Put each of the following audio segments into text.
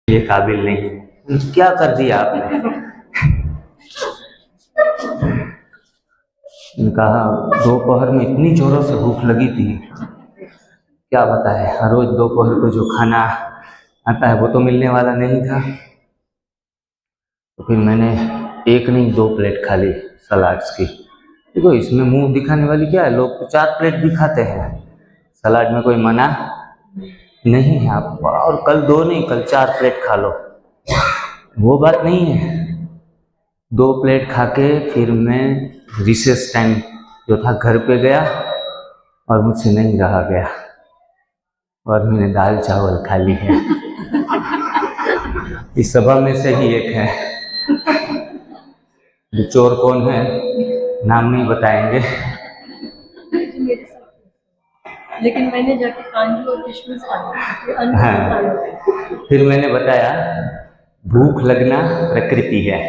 ये काबिल नहीं। क्या कर दिया आपने? कहा दोपहर में इतनी जोरों से भूख लगी थी, क्या बताए। हर रोज दोपहर को जो खाना आता है वो तो मिलने वाला नहीं था। तो फिर मैंने एक नहीं 2 प्लेट खा ली सलाड्स की। देखो इसमें मुंह दिखाने वाली क्या है, लोग तो 4 प्लेट भी खाते हैं, सलाड में कोई मना नहीं है। आप और कल 2 नहीं, कल 4 प्लेट खा लो, वो बात नहीं है। 2 प्लेट खा के फिर मैं रिसेस टाइम जो था घर पे गया और मुझसे नहीं रहा गया और मैंने दाल चावल खा ली है। इस सभा में से ही एक है, चोर कौन है नाम नहीं बताएंगे, लेकिन मैंने जाके कांजू और किशमिश खाया। हाँ, फिर मैंने बताया भूख लगना प्रकृति है,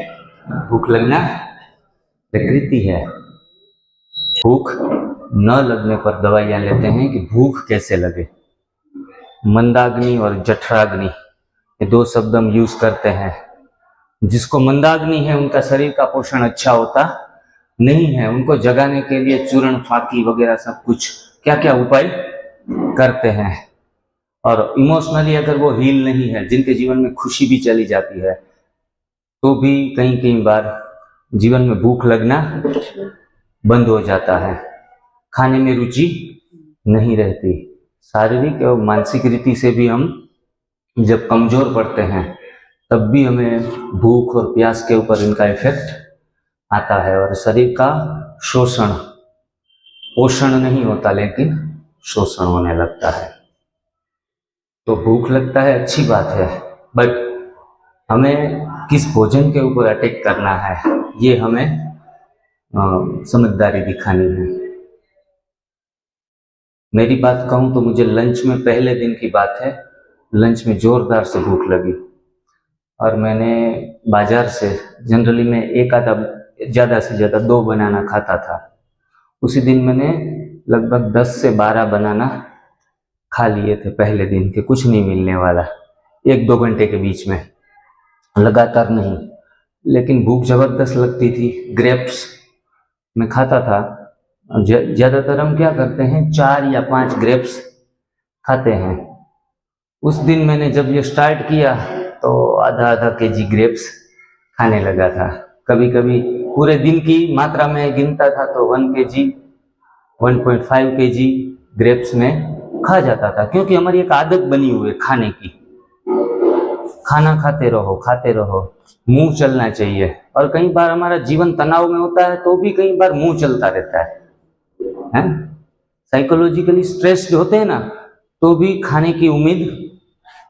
भूख लगना प्रकृति है। भूख न लगने पर दवाइयाँ लेते हैं कि भूख कैसे लगे। मंदाग्नि और जठराग्नि ये 2 शब्द हम यूज करते हैं। जिसको मंदाग्नि है उनका शरीर का पोषण अच्छा होता नहीं है, उनको जगाने के लिए चूर्ण फाकी वगैरह सब कुछ क्या क्या उपाय करते हैं। और इमोशनली अगर वो हील नहीं है, जिनके जीवन में खुशी भी चली जाती है, तो भी कई कई बार जीवन में भूख लगना बंद हो जाता है, खाने में रुचि नहीं रहती। शारीरिक और मानसिक रीति से भी हम जब कमजोर पड़ते हैं तब भी हमें भूख और प्यास के ऊपर इनका इफेक्ट आता है और शरीर का शोषण, पोषण नहीं होता लेकिन शोषण होने लगता है। तो भूख लगता है अच्छी बात है, बट हमें किस भोजन के ऊपर अटैक करना है ये हमें समझदारी दिखानी है। मेरी बात कहूँ तो मुझे लंच में पहले दिन की बात है, लंच में जोरदार से भूख लगी और मैंने बाजार से जनरली मैं एक आधा ज़्यादा से ज़्यादा 2 बनाना खाता था। उसी दिन मैंने लगभग 10 से 12 बनाना खा लिए थे पहले दिन के, कुछ नहीं मिलने वाला, 1-2 घंटे के बीच में, लगातार नहीं, लेकिन भूख जबरदस्त लगती थी। ग्रेप्स मैं खाता था, ज़्यादातर हम क्या करते हैं 4 या 5 ग्रेप्स खाते हैं। उस दिन मैंने जब ये स्टार्ट किया तो आधा केजी ग्रेप्स खाने लगा था। कभी कभी पूरे दिन की मात्रा में गिनता था तो 1 केजी 1.5 केजी ग्रेप्स में खा जाता था, क्योंकि हमारी एक आदत बनी हुई है खाने की। खाना खाते रहो, मुंह चलना चाहिए। और कई बार हमारा जीवन तनाव में होता है तो भी कई बार मुंह चलता रहता है? साइकोलॉजिकली स्ट्रेस्ड होते हैं ना, तो भी खाने की उम्मीद,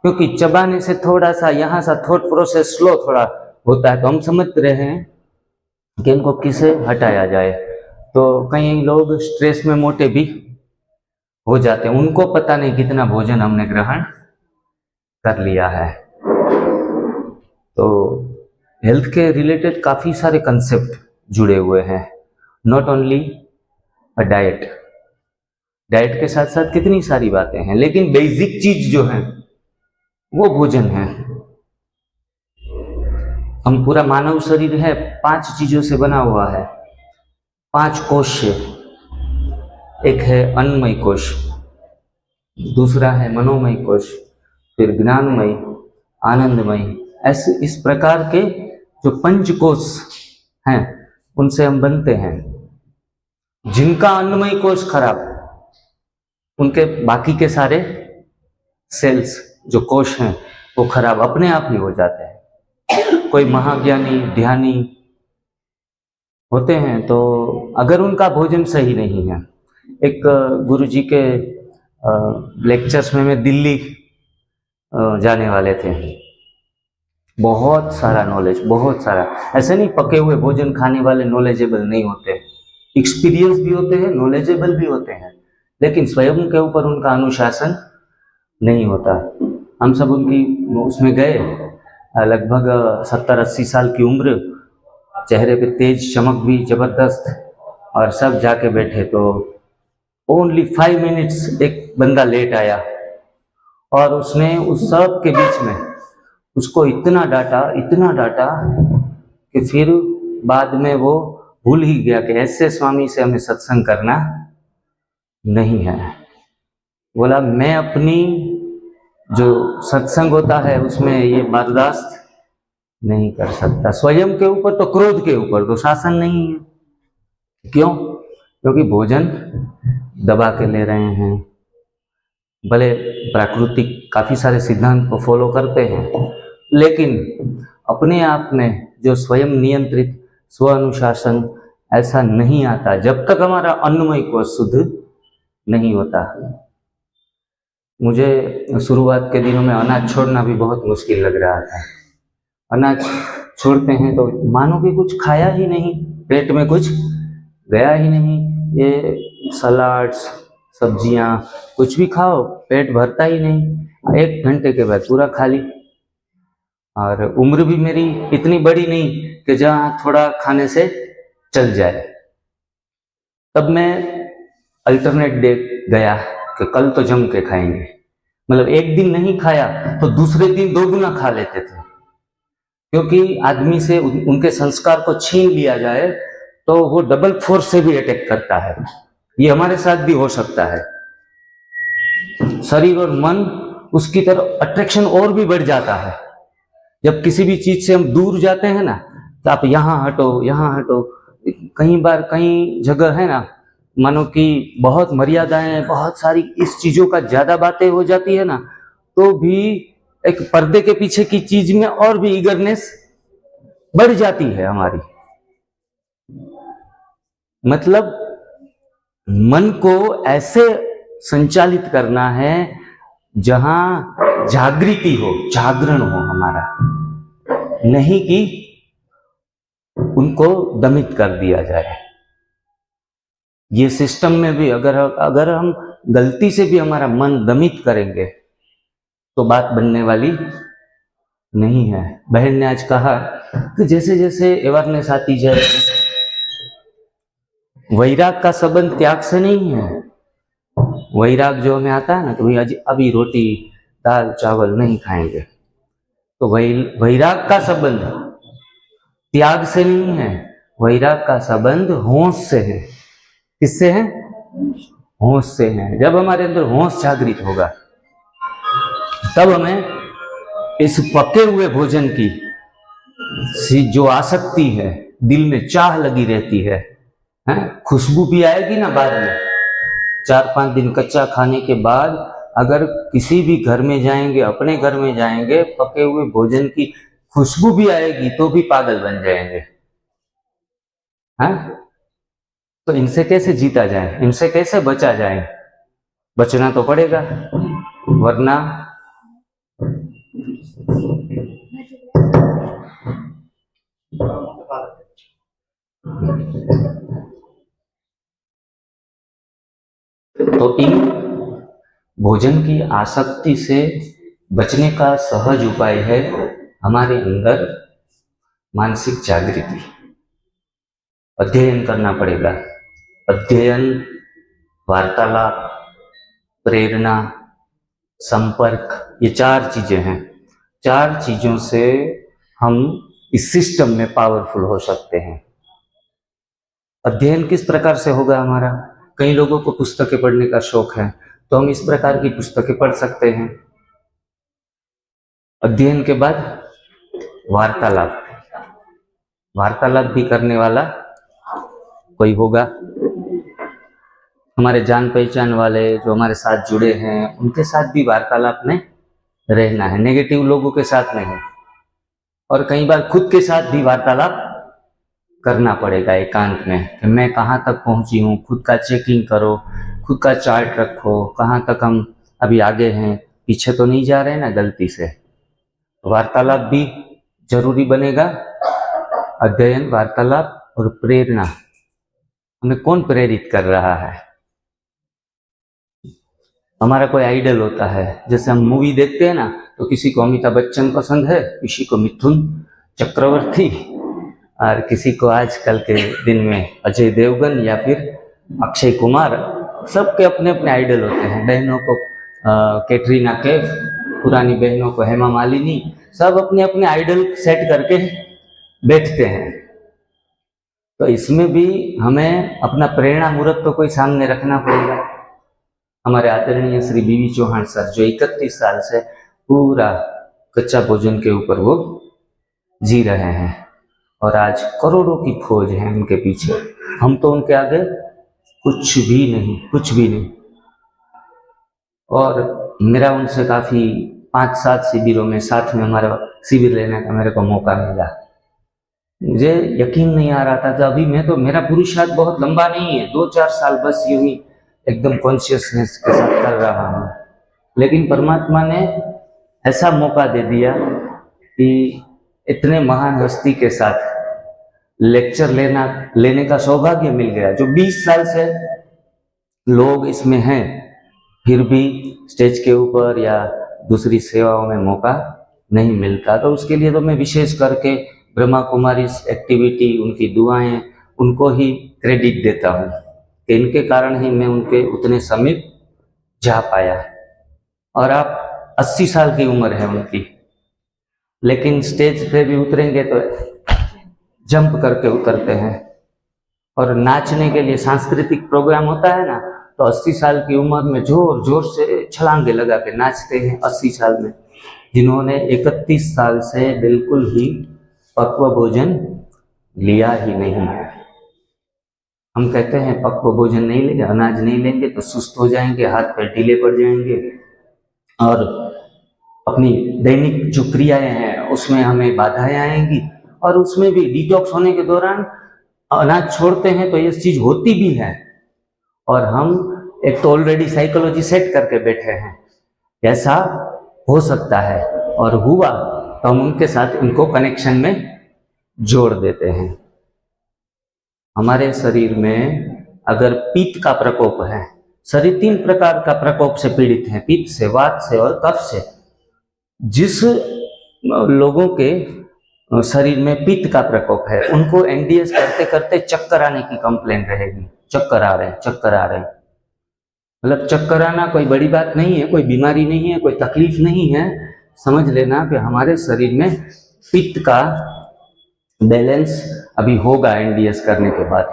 क्योंकि चबाने से थोड़ा सा यहाँ सा थॉट प्रोसेस स्लो थोड़ा होता है, तो हम समझ रहे हैं कि इनको किसे हटाया जाए। तो कई लोग स्ट्रेस में मोटे भी हो जाते हैं, उनको पता नहीं कितना भोजन हमने ग्रहण कर लिया है। तो हेल्थ के रिलेटेड काफ़ी सारे कंसेप्ट जुड़े हुए हैं, not only a diet. Diet के साथ साथ कितनी सारी बातें हैं, लेकिन बेसिक चीज जो है वो भोजन है। हम पूरा मानव शरीर है 5 चीजों से बना हुआ है, 5 कोश से। एक है अन्नमय कोश, दूसरा है मनोमय कोश, फिर ज्ञानमय, आनंदमय। ऐसे इस प्रकार के जो 5 कोश हैं उनसे हम बनते हैं। जिनका अन्नमय कोश खराब, उनके बाकी के सारे सेल्स जो कोश हैं वो खराब अपने आप ही हो जाते हैं। कोई महाज्ञानी ध्यानी होते हैं तो अगर उनका भोजन सही नहीं है, एक गुरुजी के लेक्चर्स में मैं दिल्ली जाने वाले थे, बहुत सारा नॉलेज, बहुत सारा, ऐसे नहीं पके हुए भोजन खाने वाले नॉलेजेबल नहीं होते, एक्सपीरियंस भी होते हैं, नॉलेजेबल भी होते हैं, लेकिन स्वयं के ऊपर उनका अनुशासन नहीं होता। हम सब उनकी उसमें गए, लगभग 70-80 साल की उम्र, चेहरे पे तेज चमक भी जबरदस्त, और सब जाके बैठे। तो ओनली 5 मिनट्स एक बंदा लेट आया और उसने उस सब के बीच में उसको इतना डांटा कि फिर बाद में वो भूल ही गया कि ऐसे स्वामी से हमें सत्संग करना नहीं है। बोला मैं अपनी जो सत्संग होता है उसमें ये बर्दाश्त नहीं कर सकता। स्वयं के ऊपर तो, क्रोध के ऊपर तो शासन नहीं है। क्यों? क्योंकि भोजन दबा के ले रहे हैं। भले प्राकृतिक काफी सारे सिद्धांत को फॉलो करते हैं, लेकिन अपने आप में जो स्वयं नियंत्रित स्व अनुशासन ऐसा नहीं आता जब तक हमारा अन्नमय कोश शुद्ध नहीं होता। मुझे शुरुआत के दिनों में अनाज छोड़ना भी बहुत मुश्किल लग रहा था। अनाज छोड़ते हैं तो मानो कि कुछ खाया ही नहीं, पेट में कुछ गया ही नहीं। ये सलाड्स, सब्जियां, कुछ भी खाओ पेट भरता ही नहीं। 1 घंटे के बाद पूरा खाली। और उम्र भी मेरी इतनी बड़ी नहीं कि जहाँ थोड़ा खाने से चल जाए। तब मैं अल्टरनेट डे गया कि कल तो जम के खाएंगे। मतलब एक दिन नहीं खाया तो दूसरे दिन 2 गुना खा लेते थे, क्योंकि आदमी से उनके संस्कार को छीन लिया जाए तो वो डबल फोर्स से भी अटैक करता है। ये हमारे साथ भी हो सकता है। शरीर और मन उसकी तरफ अट्रैक्शन और भी बढ़ जाता है। जब किसी भी चीज से हम दूर जाते हैं ना, तो आप यहाँ हटो। कई बार कई जगह है ना, मानो कि बहुत मर्यादाएं, बहुत सारी इस चीजों का ज्यादा बातें हो जाती है ना, तो भी एक पर्दे के पीछे की चीज में और भी ईगरनेस बढ़ जाती है हमारी। मतलब मन को ऐसे संचालित करना है जहां जागृति हो, जागरण हो हमारा, नहीं कि उनको दमित कर दिया जाए। ये सिस्टम में भी अगर हम गलती से भी हमारा मन दमित करेंगे तो बात बनने वाली नहीं है। बहन ने आज कहा कि जैसे जैसे अवेयरनेस आती जाए, वैराग का संबंध त्याग से नहीं है। वैराग जो हमें आता है ना, तो भाई अभी रोटी दाल चावल नहीं खाएंगे, तो वैराग का संबंध त्याग से नहीं है। वैराग का संबंध होश से है। किससे है? होश से है। जब हमारे अंदर होश जागृत होगा तब हमें इस पके हुए भोजन की जो आसक्ति है, दिल में चाह लगी रहती है, खुशबू भी आएगी ना बाद में। 4-5 दिन कच्चा खाने के बाद अगर किसी भी घर में जाएंगे, अपने घर में जाएंगे, पके हुए भोजन की खुशबू भी आएगी तो भी पागल बन जाएंगे। तो इनसे कैसे जीता जाए, इनसे कैसे बचा जाए? बचना तो पड़ेगा, वरना तो इन भोजन की आसक्ति से बचने का सहज उपाय है हमारे अंदर मानसिक जागृति। अध्ययन करना पड़ेगा। अध्ययन, वार्तालाप, प्रेरणा, संपर्क, ये 4 चीजें हैं। 4 चीजों से हम इस सिस्टम में पावरफुल हो सकते हैं। अध्ययन किस प्रकार से होगा हमारा? कई लोगों को पुस्तकें पढ़ने का शौक है, तो हम इस प्रकार की पुस्तकें पढ़ सकते हैं। अध्ययन के बाद वार्तालाप, वार्तालाप भी करने वाला कोई होगा। हमारे जान पहचान वाले जो हमारे साथ जुड़े हैं, उनके साथ भी वार्तालाप में रहना है, नेगेटिव लोगों के साथ नहीं। और कई बार खुद के साथ भी वार्तालाप करना पड़ेगा एकांत में, कि मैं कहाँ तक पहुंची हूँ। खुद का चेकिंग करो, खुद का चार्ट रखो, कहाँ तक हम अभी आगे हैं, पीछे तो नहीं जा रहे हैं ना गलती से। वार्तालाप भी जरूरी बनेगा। अध्ययन, वार्तालाप और प्रेरणा। हमें कौन प्रेरित कर रहा है? हमारा कोई आइडल होता है। जैसे हम मूवी देखते हैं ना, तो किसी को अमिताभ बच्चन पसंद है, किसी को मिथुन चक्रवर्ती, और किसी को आजकल के दिन में अजय देवगन या फिर अक्षय कुमार। सबके अपने अपने आइडल होते हैं। बहनों को कैटरीना कैफ, पुरानी बहनों को, हेमा मालिनी, सब अपने अपने आइडल सेट करके बैठते हैं। तो इसमें भी हमें अपना प्रेरणा मूर्त तो कोई सामने रखना पड़ेगा। हमारे आदरणीय श्री बीवी चौहान सर जो 31 साल से पूरा कच्चा भोजन के ऊपर वो जी रहे हैं और आज करोड़ों की फौज है उनके पीछे। हम तो उनके आगे कुछ भी नहीं, कुछ भी नहीं। और मेरा उनसे काफ़ी 5-7 शिविरों में साथ में हमारा शिविर लेने का मेरे को मौका मिला। मुझे यकीन नहीं आ रहा था कि अभी मैं तो, मेरा पुरुषार्थ बहुत लंबा नहीं है, 2-4 साल बस यूं ही एकदम कॉन्शियसनेस के साथ कर रहा हूँ, लेकिन परमात्मा ने ऐसा मौका दे दिया कि इतने महान हस्ती के साथ लेक्चर लेने का सौभाग्य मिल गया। जो 20 साल से लोग इसमें हैं फिर भी स्टेज के ऊपर या दूसरी सेवाओं में मौका नहीं मिलता, तो उसके लिए तो मैं विशेष करके ब्रह्मा कुमारी एक्टिविटी, उनकी दुआएं, उनको ही क्रेडिट देता हूँ कि इनके कारण ही मैं उनके उतने समीप जा पाया। और आप 80 साल की उम्र है उनकी, लेकिन स्टेज पे भी उतरेंगे तो जंप करके उतरते हैं। और नाचने के लिए सांस्कृतिक प्रोग्राम होता है ना, तो 80 साल की उम्र में जोर जोर से छलांगे लगा के नाचते हैं 80 साल में, जिन्होंने 31 साल से बिल्कुल ही पक्व भोजन लिया ही नहीं है। हम कहते हैं पक्व भोजन नहीं लेंगे, अनाज नहीं लेंगे तो सुस्त हो जाएंगे, हाथ पैर ढीले पड़ जाएंगे और अपनी दैनिक जो क्रियाएं हैं उसमें हमें बाधाएं आएंगी। और उसमें भी डिटॉक्स होने के दौरान अनाज छोड़ते हैं तो ये चीज होती भी है, और हम एक तो ऑलरेडी साइकोलॉजी सेट करके बैठे हैं, ऐसा हो सकता है, और हुआ तो हम उनके साथ इनको कनेक्शन में जोड़ देते हैं। हमारे शरीर में अगर पित्त का प्रकोप है, शरीर 3 प्रकार का प्रकोप से पीड़ित है, पित्त से, वात से और कफ से। जिस लोगों के शरीर में पित्त का प्रकोप है उनको एनडीएस करते करते चक्कर आने की कंप्लेन रहेगी, चक्कर आ रहे हैं, चक्कर आ रहे हैं। मतलब चक्कर आना कोई बड़ी बात नहीं है, कोई बीमारी नहीं है, कोई तकलीफ नहीं है। समझ लेना कि हमारे शरीर में पित्त का बैलेंस अभी होगा एनडीएस करने के बाद।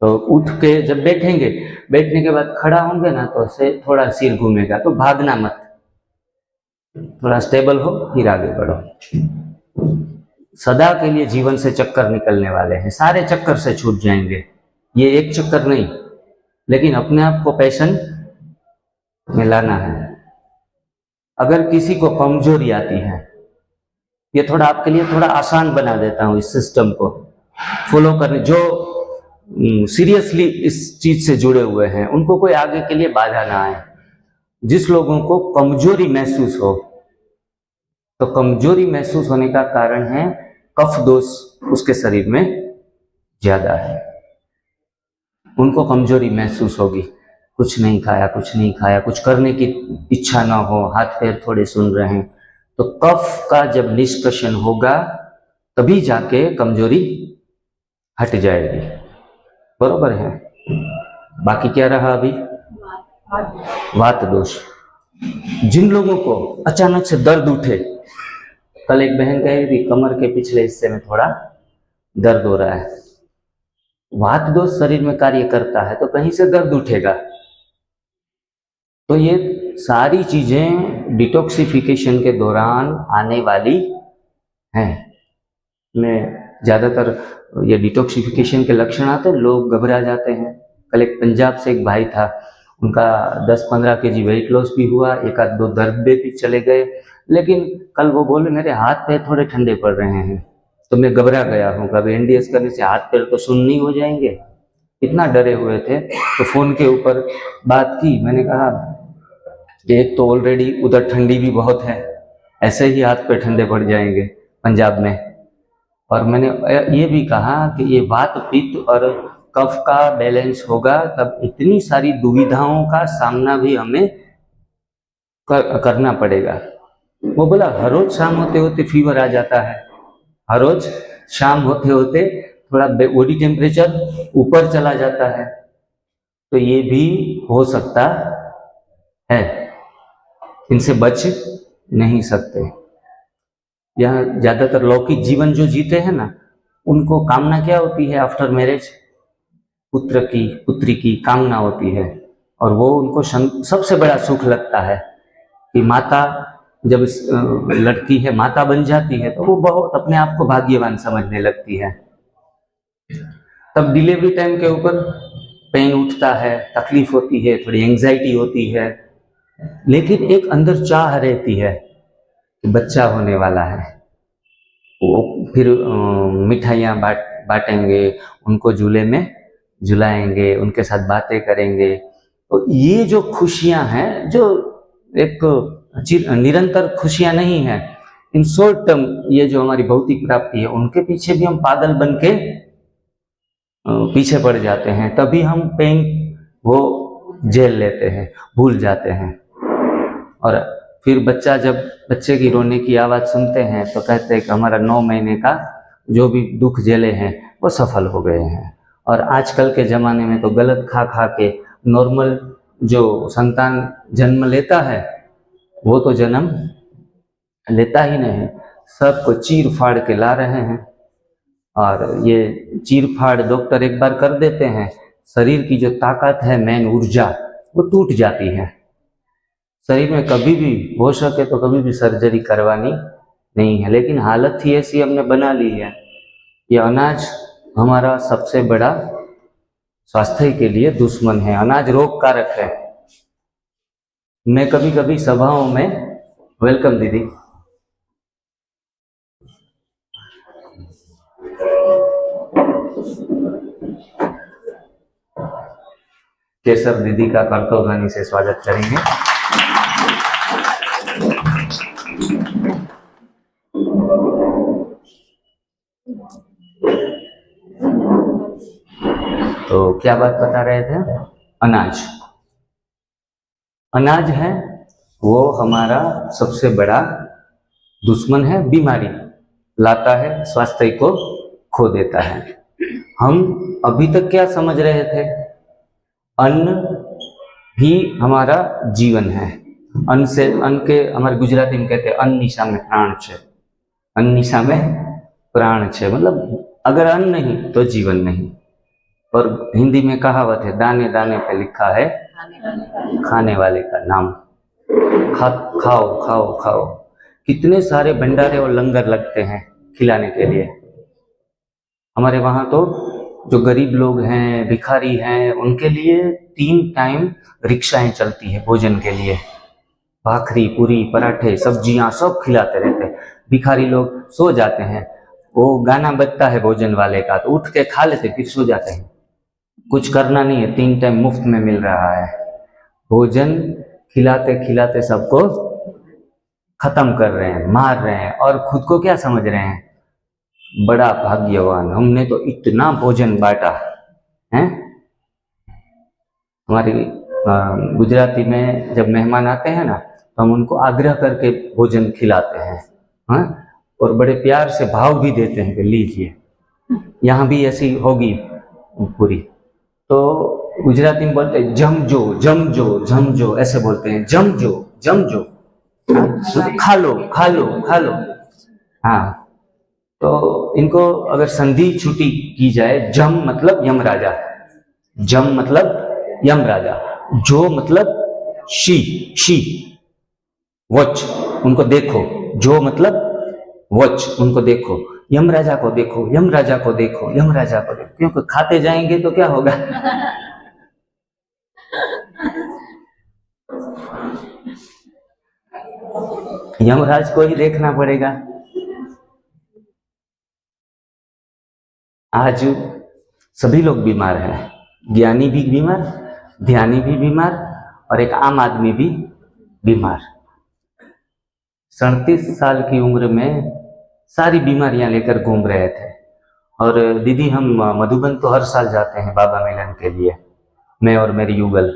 तो उठ के जब बैठेंगे, बैठने के बाद खड़ा होंगे ना तो से थोड़ा सिर घूमेगा, तो भागना मत, थोड़ा स्टेबल हो फिर आगे बढ़ो। सदा के लिए जीवन से चक्कर निकलने वाले हैं, सारे चक्कर से छूट जाएंगे, ये एक चक्कर नहीं, लेकिन अपने आप को पैशन में लाना है। अगर किसी को कमजोरी आती है, ये थोड़ा आपके लिए थोड़ा आसान बना देता हूँ इस सिस्टम को फॉलो करने, जो सीरियसली इस चीज से जुड़े हुए हैं उनको कोई आगे के लिए बाधा ना आए। जिस लोगों को कमजोरी महसूस हो, तो कमजोरी महसूस होने का कारण है कफ दोष उसके शरीर में ज्यादा है, उनको कमजोरी महसूस होगी। कुछ नहीं खाया, कुछ नहीं खाया, कुछ करने की इच्छा ना हो, हाथ पैर थोड़े सुन रहे हैं, तो कफ का जब निष्कर्षण होगा तभी जाके कमजोरी हट जाएगी। बरोबर है। बाकी क्या रहा अभी? वात दोष। जिन लोगों को अचानक से दर्द उठे, कल एक बहन कह रही थी कमर के पिछले हिस्से में थोड़ा दर्द हो रहा है, वात दोष शरीर में कार्य करता है तो कहीं से दर्द उठेगा। तो ये सारी चीजें डिटॉक्सिफिकेशन के दौरान आने वाली हैं। मैं ज्यादातर ये डिटॉक्सिफिकेशन के लक्षण आते हैं, लोग घबरा जाते हैं। कल एक पंजाब से एक भाई था, उनका 10-15 केजी वेट लॉस भी हुआ, 1-2 दर्द भी चले गए, लेकिन कल वो बोले मेरे हाथ पैर थोड़े ठंडे पड़ रहे हैं। तो मैं घबरा गया हूँ, कभी एनडीएस करने से हाथ पैर तो सुन्न नहीं हो जाएंगे, इतना डरे हुए थे। तो फोन के ऊपर बात की, मैंने कहा कि एक तो ऑलरेडी उधर ठंडी भी बहुत है, ऐसे ही हाथ पैर ठंडे पड़ जाएंगे पंजाब में, और मैंने ये भी कहा कि ये वात पित्त और कफ का बैलेंस होगा तब इतनी सारी दुविधाओं का सामना भी हमें करना पड़ेगा। वो बोला हर रोज शाम होते होते फीवर आ जाता है, हर रोज शाम होते होते थोड़ा बॉडी टेम्परेचर ऊपर चला जाता है, तो ये भी हो सकता है। इनसे बच नहीं सकते। यह ज़्यादातर लौकिक जीवन जो जीते हैं ना, उनको कामना क्या होती है आफ्टर मैरिज? पुत्र की, पुत्री की कामना होती है, और वो उनको सबसे बड़ा सुख लगता है कि माता जब लड़की है माता बन जाती है तो वो बहुत अपने आप को भाग्यवान समझने लगती है। तब डिलीवरी टाइम के ऊपर पेन उठता है, तकलीफ होती है, थोड़ी एंजाइटी होती है, लेकिन एक अंदर चाह रहती है कि बच्चा होने वाला है। वो फिर मिठाइयाँ बांटेंगे, उनको झूले में झुलाएंगे, उनके साथ बातें करेंगे। तो ये जो खुशियां हैं, जो एक निरंतर खुशियां नहीं है, इन शॉर्ट टर्म ये जो हमारी भौतिक प्राप्ति है, उनके पीछे भी हम पागल बन के पीछे पड़ जाते हैं। तभी हम पेन वो झेल लेते हैं, भूल जाते हैं। और फिर जब बच्चे की रोने की आवाज़ सुनते हैं तो कहते हैं कि हमारा 9 महीने का जो भी दुख झेले हैं वो सफल हो गए हैं। और आजकल के ज़माने में तो गलत खा खा के नॉर्मल जो संतान जन्म लेता है वो तो जन्म लेता ही नहीं, सबको चीर फाड़ के ला रहे हैं। और ये चीर फाड़ डॉक्टर एक बार कर देते हैं, शरीर की जो ताकत है, मेन ऊर्जा, वो टूट जाती है। शरीर में कभी भी हो सके तो कभी भी सर्जरी करवानी नहीं है। लेकिन हालत ही ऐसी हमने बना ली है, ये अनाज हमारा सबसे बड़ा स्वास्थ्य के लिए दुश्मन है। अनाज रोग कारक है। मैं कभी कभी सभाओं में, वेलकम दीदी, केसर दीदी का कर्तव्य से स्वागत करेंगे। तो क्या बात बता रहे थे? अनाज, अनाज है वो हमारा सबसे बड़ा दुश्मन है, बीमारी लाता है, स्वास्थ्य को खो देता है। हम अभी तक क्या समझ रहे थे? अन्न ही हमारा जीवन है। अन्न से, अन्न के हमारे गुजराती में कहते हैं अन्न सामे प्राण छे, अन्न सामे प्राण छे, मतलब अगर अन्न नहीं तो जीवन नहीं। और हिंदी में कहावत है, दाने दाने पे लिखा है खाने वाले का नाम। खाओ खाओ खाओ। कितने सारे भंडारे और लंगर लगते हैं खिलाने के लिए। हमारे वहाँ तो जो गरीब लोग हैं, भिखारी हैं, उनके लिए 3 टाइम रिक्शाएं चलती है भोजन के लिए। भाखरी, पूरी, पराठे, सब्जियां सब खिलाते रहते हैं। भिखारी लोग सो जाते हैं, वो गाना बजता है भोजन वाले का तो उठ के खा लेते, फिर सो जाते हैं। कुछ करना नहीं है, 3 टाइम मुफ्त में मिल रहा है। भोजन खिलाते खिलाते सबको खत्म कर रहे हैं, मार रहे हैं, और खुद को क्या समझ रहे हैं? बड़ा भाग्यवान, हमने तो इतना भोजन बांटा है। हमारी गुजराती में जब मेहमान आते हैं ना तो हम उनको आग्रह करके भोजन खिलाते हैं, हाँ, और बड़े प्यार से भाव भी देते हैं कि लीजिए। यहाँ भी ऐसी होगी पूरी। तो गुजराती में बोलते हैं जमजो जमजो जमजो, ऐसे बोलते हैं, जमजो जमजो, खा लो खा लो खा लो। हाँ, तो इनको अगर संधि छुट्टी की जाए, जम मतलब यमराजा, जम मतलब यमराजा, जो मतलब शी वॉच, उनको देखो, जो मतलब वॉच, उनको देखो, यमराजा को देखो, यमराजा को देखो, यमराजा को देखो, क्योंकि खाते जाएंगे तो क्या होगा? यमराज को ही देखना पड़ेगा। आज सभी लोग बीमार हैं, ज्ञानी भी बीमार, ध्यानी भी बीमार, और एक आम आदमी भी बीमार। 37 साल की उम्र में सारी बीमारियां लेकर घूम रहे थे। और दीदी, हम मधुबन तो हर साल जाते हैं बाबा मिलन के लिए, मैं और मेरी युगल।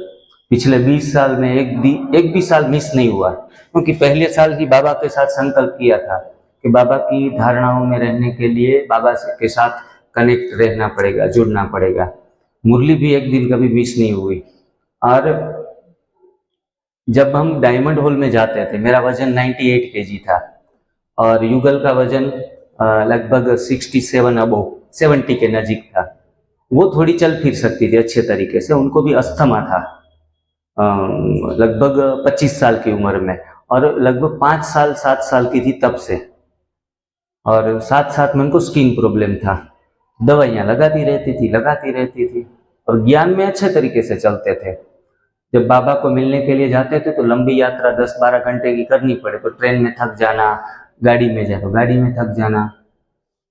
पिछले 20 साल में एक भी साल मिस नहीं हुआ, क्योंकि पहले साल ही बाबा के साथ संकल्प किया था कि बाबा की धारणाओं में रहने के लिए बाबा के साथ कनेक्ट रहना पड़ेगा, जुड़ना पड़ेगा। मुरली भी एक दिन कभी मिस नहीं हुई। और जब हम डायमंड हॉल में जाते थे, मेरा वजन 98 केजी था और युगल का वजन लगभग 67 अबो 70 के नजीक था। वो थोड़ी चल फिर सकती थी अच्छे तरीके से, उनको भी अस्थमा था लगभग 25 साल की उम्र में, और लगभग 5 साल 7 साल की थी तब से, और साथ साथ में उनको स्किन प्रॉब्लम था, दवाइयाँ लगाती रहती थी और ज्ञान में अच्छे तरीके से चलते थे। जब बाबा को मिलने के लिए जाते थे तो लंबी यात्रा 10-12 घंटे की करनी पड़े तो ट्रेन में थक जाना, गाड़ी में जाए तो गाड़ी में थक जाना,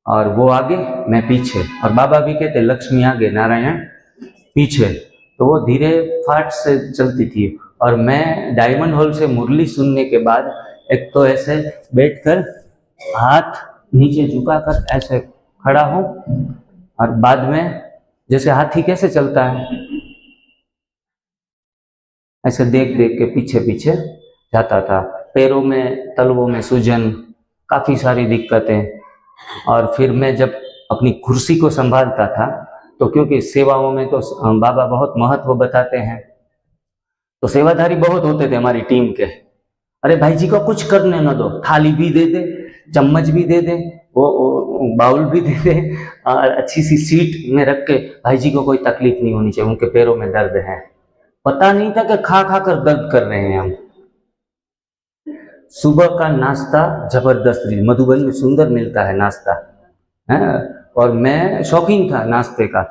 और वो आगे मैं पीछे, और बाबा भी कहते लक्ष्मी आगे नारायण पीछे, तो वो धीरे फाट से चलती थी। और मैं डायमंड हॉल से मुरली सुनने के बाद एक तो ऐसे बैठकर हाथ नीचे झुकाकर ऐसे खड़ा हूँ, और बाद में जैसे हाथी कैसे चलता है ऐसे देख देख के पीछे पीछे जाता था। पैरों में तलवों में सूजन, काफ़ी सारी दिक्कतें। और फिर मैं जब अपनी कुर्सी को संभालता था तो क्योंकि सेवाओं में तो बाबा बहुत महत्व बताते हैं, तो सेवाधारी बहुत होते थे हमारी टीम के, अरे भाई जी को कुछ करने न दो, थाली भी दे दे, चम्मच भी दे दे, वो बाउल भी दे दे, और अच्छी सी सीट में रख के, भाई जी को कोई तकलीफ नहीं होनी चाहिए, उनके पैरों में दर्द है। पता नहीं था कि खा खा कर दर्द कर रहे हैं हम। सुबह का नाश्ता जबरदस्त, मधुबन में सुंदर मिलता है नाश्ता है, और मैं शौकीन था नाश्ते का।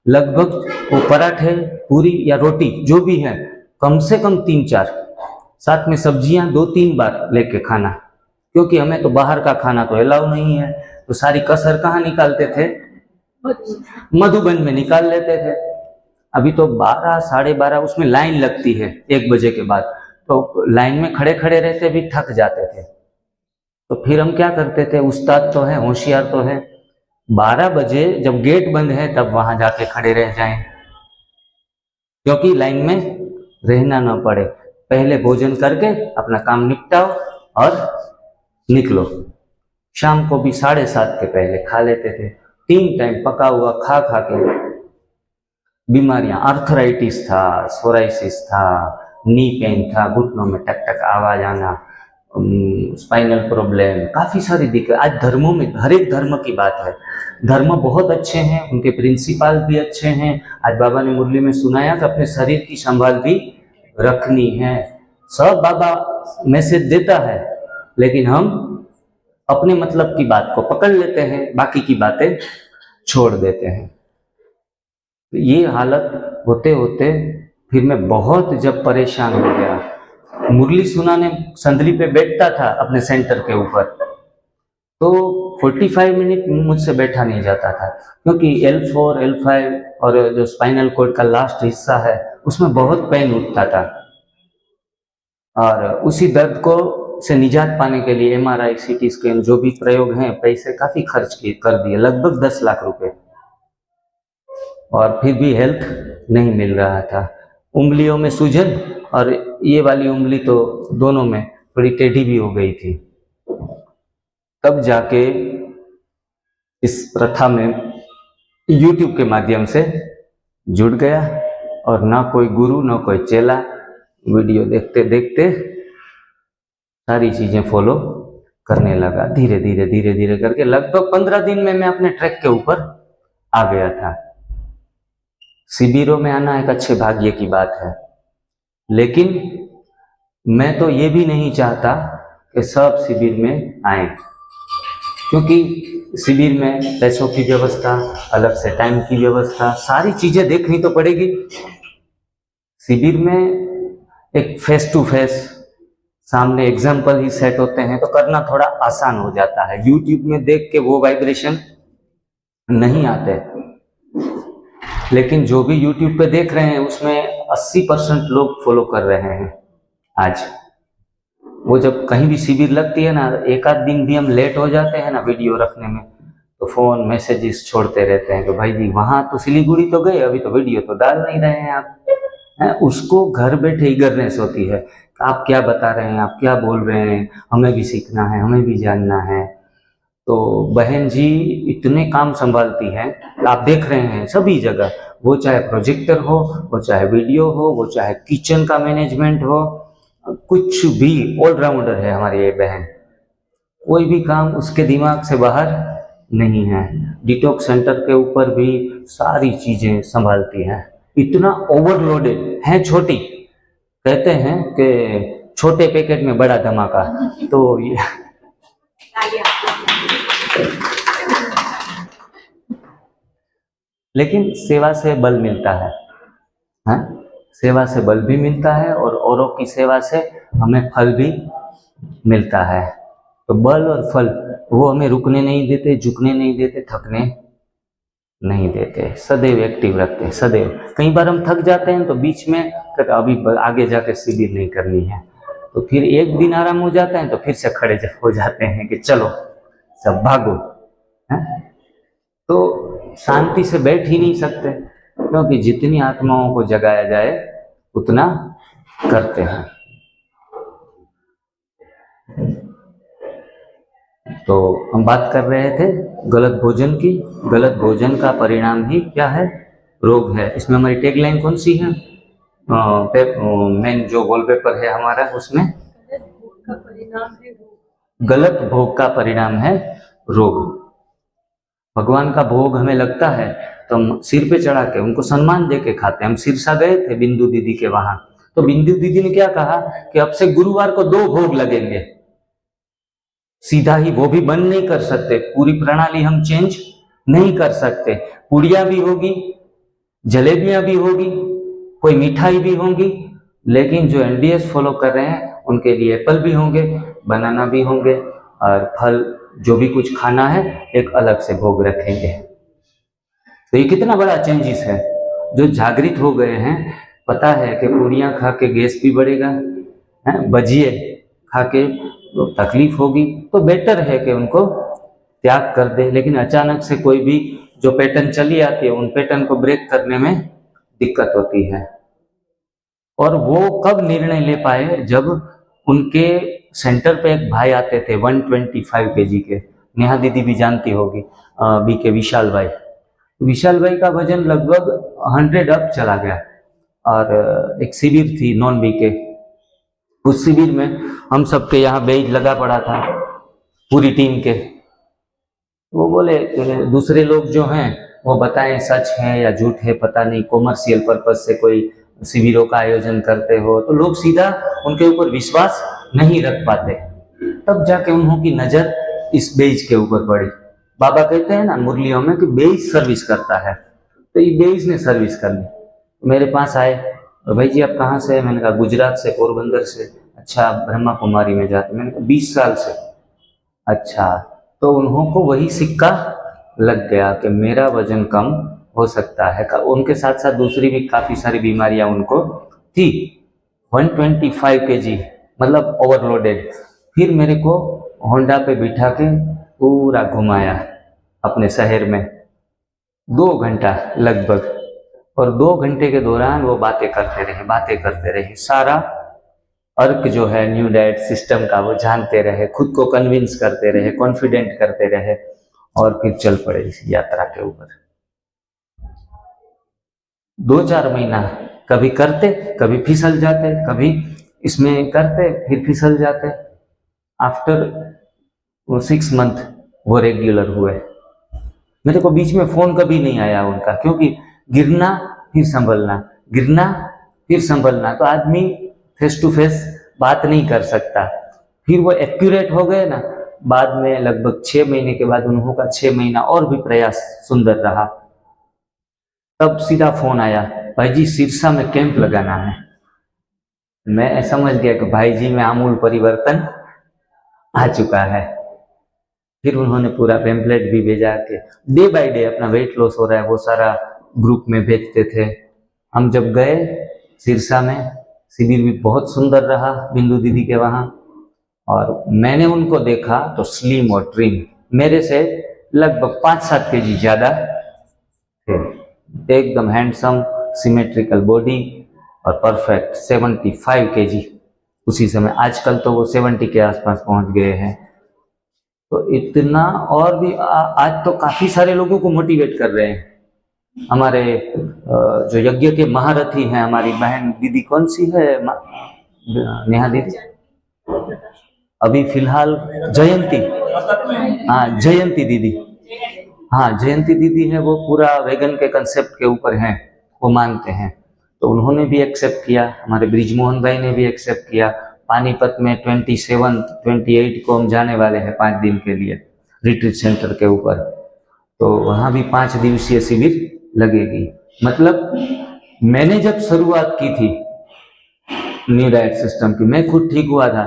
लगभग वो पराठे पूरी या रोटी जो भी है कम से कम 3-4, साथ में सब्जियां 2-3 बार लेके खाना, क्योंकि हमें तो बाहर का खाना तो अलाउ नहीं है। तो सारी कसर कहाँ निकालते थे, मधुबन में निकाल लेते थे। अभी तो 12 साढ़े 12 उसमें लाइन लगती है 1 बजे के बाद, तो लाइन में खड़े खड़े रहते भी थक जाते थे। तो फिर हम क्या करते थे, उस्ताद तो है, होशियार तो है, 12 बजे जब गेट बंद है तब वहां जाके खड़े रह जाएं, क्योंकि लाइन में रहना ना पड़े। पहले भोजन करके अपना काम निपटाओ और निकलो। शाम को भी 7:30 के पहले खा लेते थे, 3 टाइम पका हुआ खा खा के। बीमारियां, आर्थराइटिस था, सोराइसिस था, नी पेन था, घुटनों में टक टक आवाज आना, स्पाइनल प्रॉब्लम, काफ़ी सारी दिक्कत। आज धर्मों में हर एक धर्म की बात है, धर्म बहुत अच्छे हैं, उनके प्रिंसिपल भी अच्छे हैं। आज बाबा ने मुरली में सुनाया कि अपने शरीर की संभाल भी रखनी है। सब बाबा मैसेज देता है, लेकिन हम अपने मतलब की बात को पकड़ लेते हैं, बाकी की बातें छोड़ देते हैं। ये हालत होते होते फिर मैं बहुत जब परेशान हो गया, मुरली सुनाने संदली पे बैठता था अपने सेंटर के ऊपर, तो 45 मिनट मुझसे बैठा नहीं जाता था, क्योंकि L4 L5 और जो स्पाइनल कॉर्ड का लास्ट हिस्सा है उसमें बहुत पेन उठता था, और उसी दर्द को से निजात पाने के लिए MRI CT स्कैन जो भी प्रयोग हैं, पैसे काफ़ी खर्च कर दिए, लगभग 10 लाख रुपए, और फिर भी हेल्थ नहीं मिल रहा था। उंगलियों में सूजन, और ये वाली उंगली तो दोनों में थोड़ी टेढ़ी भी हो गई थी। तब जाके इस प्रथा में YouTube के माध्यम से जुड़ गया, और ना कोई गुरु ना कोई चेला, वीडियो देखते देखते सारी चीज़ें फॉलो करने लगा। धीरे धीरे धीरे धीरे करके लगभग 15 दिन में मैं अपने ट्रैक के ऊपर आ गया था। शिविरों में आना एक अच्छे भाग्य की बात है, लेकिन मैं तो ये भी नहीं चाहता कि सब शिविर में आए, क्योंकि शिविर में पैसों की व्यवस्था, अलग से टाइम की व्यवस्था, सारी चीज़ें देखनी तो पड़ेगी। शिविर में एक फेस टू फेस सामने एग्जाम्पल ही सेट होते हैं, तो करना थोड़ा आसान हो जाता है। यूट्यूब में देख के वो वाइब्रेशन नहीं आते, लेकिन जो भी यूट्यूब पे देख रहे हैं उसमें 80% लोग फॉलो कर रहे हैं। आज वो जब कहीं भी शिविर लगती है ना, 1 आध दिन भी हम लेट हो जाते हैं ना वीडियो रखने में, तो फ़ोन मैसेजेस छोड़ते रहते हैं कि भाई जी वहाँ तो सिलीगुड़ी तो गए, अभी तो वीडियो तो डाल नहीं रहे हैं आप। उसको घर बैठे ईगरनेस होती है, आप क्या बता रहे हैं, आप क्या बोल रहे हैं, हमें भी सीखना है, हमें भी जानना है। तो बहन जी इतने काम संभालती हैं, आप देख रहे हैं सभी जगह, वो चाहे प्रोजेक्टर हो, वो चाहे वीडियो हो, वो चाहे किचन का मैनेजमेंट हो, कुछ भी ऑलराउंडर है हमारी ये बहन, कोई भी काम उसके दिमाग से बाहर नहीं है। डिटॉक्स सेंटर के ऊपर भी सारी चीजें संभालती हैं, इतना ओवरलोडेड है। छोटी कहते हैं कि छोटे पैकेट में बड़ा धमाका, तो ये लेकिन सेवा से बल मिलता है, हाँ? सेवा से बल भी मिलता है और औरों की सेवा से हमें फल भी मिलता है। तो बल और फल वो हमें रुकने नहीं देते, झुकने नहीं देते, थकने नहीं देते, सदैव एक्टिव रखते हैं, सदैव। कई बार हम थक जाते हैं तो बीच में अभी आगे जाकर शिविर नहीं करनी है, तो फिर एक दिन आराम हो जाता है तो फिर से खड़े हो जाते हैं कि चलो सब भागो, है? तो शांति से बैठ ही नहीं सकते, क्योंकि जितनी आत्माओं को जगाया जाए उतना करते हैं। तो हम बात कर रहे थे गलत भोजन की। गलत भोजन का परिणाम ही क्या है? रोग है। इसमें हमारी टैगलाइन कौन सी है? मेन जो वॉलपेपर है हमारा, उसमें गलत भोग का परिणाम है रोग। भगवान का भोग हमें लगता है तो हम सिर पे चढ़ा के उनको सम्मान दे के खाते हैं। हम सिरसा गए थे बिंदु दीदी के वहां, तो बिंदु दीदी ने क्या कहा कि अब से गुरुवार को 2 भोग लगेंगे। सीधा ही वो भी बंद नहीं कर सकते, पूरी प्रणाली हम चेंज नहीं कर सकते। पूड़ियां भी होगी, जलेबियां भी होगी, कोई मिठाई भी होंगी, लेकिन जो एनडीएस फॉलो कर रहे हैं उनके लिए एप्पल भी होंगे, बनाना भी होंगे, और फल जो भी कुछ खाना है एक अलग से भोग रखेंगे। तो ये कितना बड़ा चेंजेस है। जो जागृत हो गए हैं, पता है कि पूड़ियां खा के गैस भी बढ़ेगा, भजिए खा के तो तकलीफ होगी, तो बेटर है कि उनको त्याग कर दे। लेकिन अचानक से कोई भी जो पैटर्न चली आती है, उन पैटर्न को ब्रेक करने में दिक्कत होती है। और वो कब निर्णय ले पाए? जब उनके सेंटर पे एक भाई आते थे 125 kg के, नेहा दीदी भी जानती होगी, बीके विशाल भाई। विशाल भाई का वजन लगभग 100 अप चला गया। और एक शिविर थी नॉन बीके, उस शिविर में हम सबके यहाँ बेज लगा पड़ा था पूरी टीम के। वो बोले दूसरे लोग जो हैं वो बताएं सच है या झूठ है, पता नहीं, कॉमर्शियल पर्पस से कोई शिविरों का आयोजन करते हो, तो लोग सीधा उनके ऊपर विश्वास नहीं रख पाते। तब जाके उन्हों की नजर इस बेज के ऊपर पड़ी। बाबा कहते हैं ना मुरलियों में कि बेज सर्विस करता है, तो ये बेज ने सर्विस कर ली। मेरे पास आए, भाई जी आप कहाँ से? मैंने कहा गुजरात से, पोरबंदर से। अच्छा, ब्रह्मा कुमारी में जाते? मैंने कहा 20 साल से। अच्छा, तो उन्हों को वही सिक्का लग गया कि मेरा वजन कम हो सकता है। उनके साथ साथ दूसरी भी काफ़ी सारी बीमारियां उनको थी। 125 kg मतलब ओवरलोडेड। फिर मेरे को होंडा पे बिठा के पूरा घुमाया अपने शहर में 2 घंटा लगभग, और 2 घंटे के दौरान वो बातें करते रहे। सारा अर्क जो है न्यू डाइट सिस्टम का वो जानते रहे, खुद को कन्विंस करते रहे, कॉन्फिडेंट करते रहे, और फिर चल पड़े इस यात्रा के ऊपर। 2-4 महीना कभी करते, कभी फिसल जाते, कभी इसमें करते, फिर फिसल जाते। आफ्टर 6 मंथ वो रेगुलर हुए। मेरे को बीच में फोन कभी नहीं आया उनका, क्योंकि गिरना फिर संभलना, गिरना फिर संभलना, तो आदमी फेस टू फेस बात नहीं कर सकता। फिर वो एक्यूरेट हो गए ना, बाद में लगभग 6 महीने के बाद उन्हों का 6 महीना और भी प्रयास सुंदर रहा। तब सीधा फोन आया, भाई जी सिरसा में कैंप लगाना है। मैं समझ गया कि भाई जी में आमूल परिवर्तन आ चुका है। फिर उन्होंने पूरा पेम्पलेट भी भेजा के डे बाय डे अपना वेट लॉस हो रहा है वो सारा ग्रुप में भेजते थे। हम जब गए सिरसा में, शिविर भी बहुत सुंदर रहा बिंदु दीदी के वहाँ, और मैंने उनको देखा तो स्लिम और ट्रिम, मेरे से लगभग 5-7 kg ज़्यादा थे, एकदम हैंडसम, सिमेट्रिकल बॉडी और परफेक्ट 75 kg उसी समय। आजकल तो वो 70 के आसपास पहुंच गए हैं। तो इतना, और भी आज तो काफ़ी सारे लोगों को मोटिवेट कर रहे हैं। हमारे जो यज्ञ के महारथी हैं, हमारी बहन दीदी कौन सी है, नेहा दीदी, अभी फिलहाल जयंती, हाँ जयंती दीदी, हाँ जयंती दीदी है, वो पूरा वेगन के कंसेप्ट के ऊपर हैं, वो मानते हैं, तो उन्होंने भी एक्सेप्ट किया, हमारे ब्रिजमोहन भाई ने भी एक्सेप्ट किया। पानीपत में 27-28 को हम जाने वाले हैं 5 दिन के लिए रिट्रीट सेंटर के ऊपर, तो वहाँ भी 5 दिवसीय शिविर लगेगी। मतलब मैंने जब शुरुआत की थी न्यू डाइट सिस्टम की, मैं खुद ठीक हुआ था,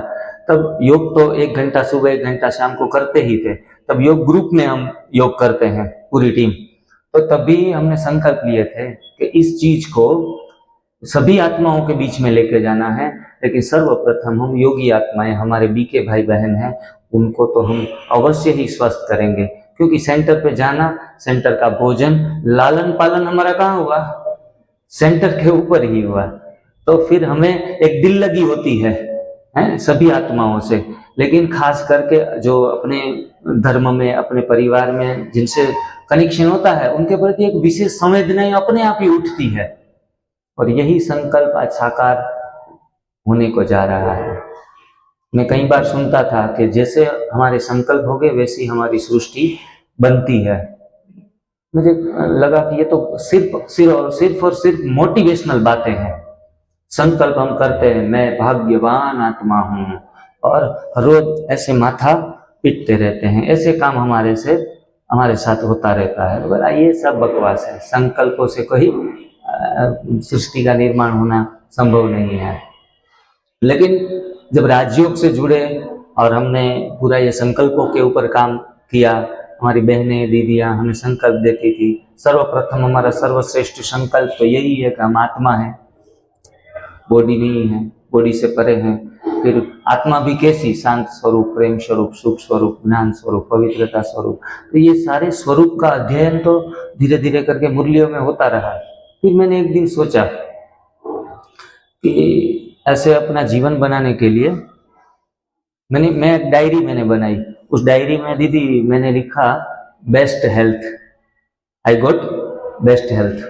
तब योग तो 1 घंटा सुबह 1 घंटा शाम को करते ही थे, तब योग ग्रुप में हम योग करते हैं पूरी टीम, तो तभी हमने संकल्प लिए थे कि इस चीज को सभी आत्माओं के बीच में लेके जाना है, लेकिन सर्वप्रथम हम योगी आत्माएं, हमारे बीके भाई बहन हैं, उनको तो हम अवश्य ही स्वस्थ करेंगे, क्योंकि सेंटर पे जाना, सेंटर का भोजन, लालन पालन हमारा कहाँ हुआ, सेंटर के ऊपर ही हुआ, तो फिर हमें एक दिल लगी होती है सभी आत्माओं से, लेकिन खास करके जो अपने धर्म में, अपने परिवार में जिनसे कनेक्शन होता है, उनके प्रति एक विशेष संवेदना अपने आप ही उठती है, और यही संकल्प आज साकार होने को जा रहा है। मैं कई बार सुनता था कि जैसे हमारे संकल्प हो गए वैसी हमारी सृष्टि बनती है। मुझे लगा कि ये तो सिर्फ और सिर्फ मोटिवेशनल बातें हैं। संकल्प हम करते हैं, मैं भाग्यवान आत्मा हूँ, और रोज ऐसे माथा पीटते रहते हैं, ऐसे काम हमारे साथ होता रहता है। बोला ये सब बकवास है, संकल्पों से कोई सृष्टि का निर्माण होना संभव नहीं है। लेकिन जब राजयोग से जुड़े और हमने पूरा ये संकल्पों के ऊपर काम किया, हमारी बहनें दीदियां हमें संकल्प देती थी, सर्वप्रथम हमारा सर्वश्रेष्ठ संकल्प तो यही है कि हम आत्मा है, बॉडी नहीं है, बॉडी से परे हैं। फिर आत्मा भी कैसी, शांत स्वरूप, प्रेम स्वरूप, सुख स्वरूप, ज्ञान स्वरूप, पवित्रता स्वरूप, तो ये सारे स्वरूप का अध्ययन तो धीरे धीरे करके मुरलियों में होता रहा। फिर मैंने एक दिन सोचा कि ऐसे अपना जीवन बनाने के लिए मैं एक डायरी बनाई। उस डायरी में दीदी मैंने लिखा best health, I got best health,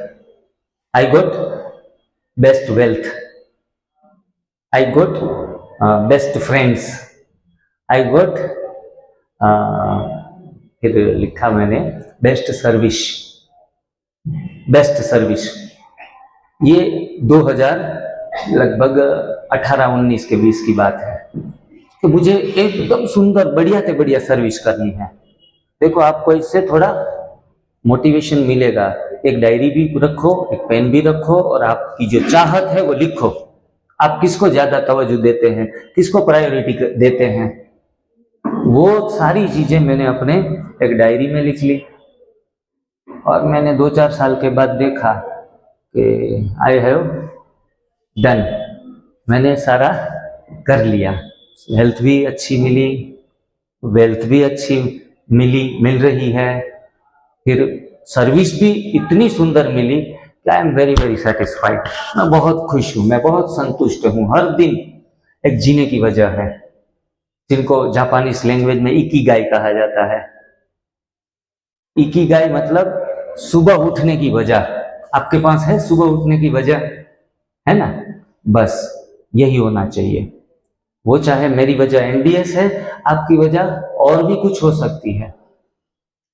I got best wealth, I got best friends, I got फिर लिखा मैंने बेस्ट सर्विस, बेस्ट सर्विस। ये 2000 लगभग 18-19 के बीच की बात है। तो मुझे एकदम सुंदर बढ़िया से बढ़िया सर्विस करनी है। देखो आपको इससे थोड़ा मोटिवेशन मिलेगा। एक डायरी भी रखो, एक पेन भी रखो, और आपकी जो चाहत है वो लिखो। आप किसको ज्यादा तवज्जो देते हैं, किसको प्रायोरिटी देते हैं, वो सारी चीजें मैंने अपने एक डायरी में लिख ली। और मैंने 2-4 साल के बाद देखा कि आई हैव डन, मैंने सारा कर लिया। हेल्थ भी अच्छी मिली, वेल्थ भी अच्छी मिल रही है, फिर सर्विस भी इतनी सुंदर मिली कि I am very very satisfied. मैं बहुत खुश हूँ, मैं बहुत संतुष्ट हूँ। हर दिन एक जीने की वजह है, जिनको जापानीज लैंग्वेज में इकिगाई कहा जाता है। इकिगाई मतलब सुबह उठने की वजह। आपके पास है सुबह उठने की वजह, है ना? बस यही होना चाहिए। वो चाहे मेरी वजह एनडीएस है, आपकी वजह और भी कुछ हो सकती है,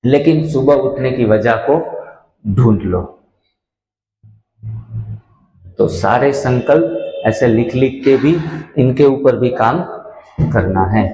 लेकिन सुबह उठने की वजह को ढूंढ लो। तो सारे संकल्प ऐसे लिख लिख के भी इनके ऊपर भी काम करना है।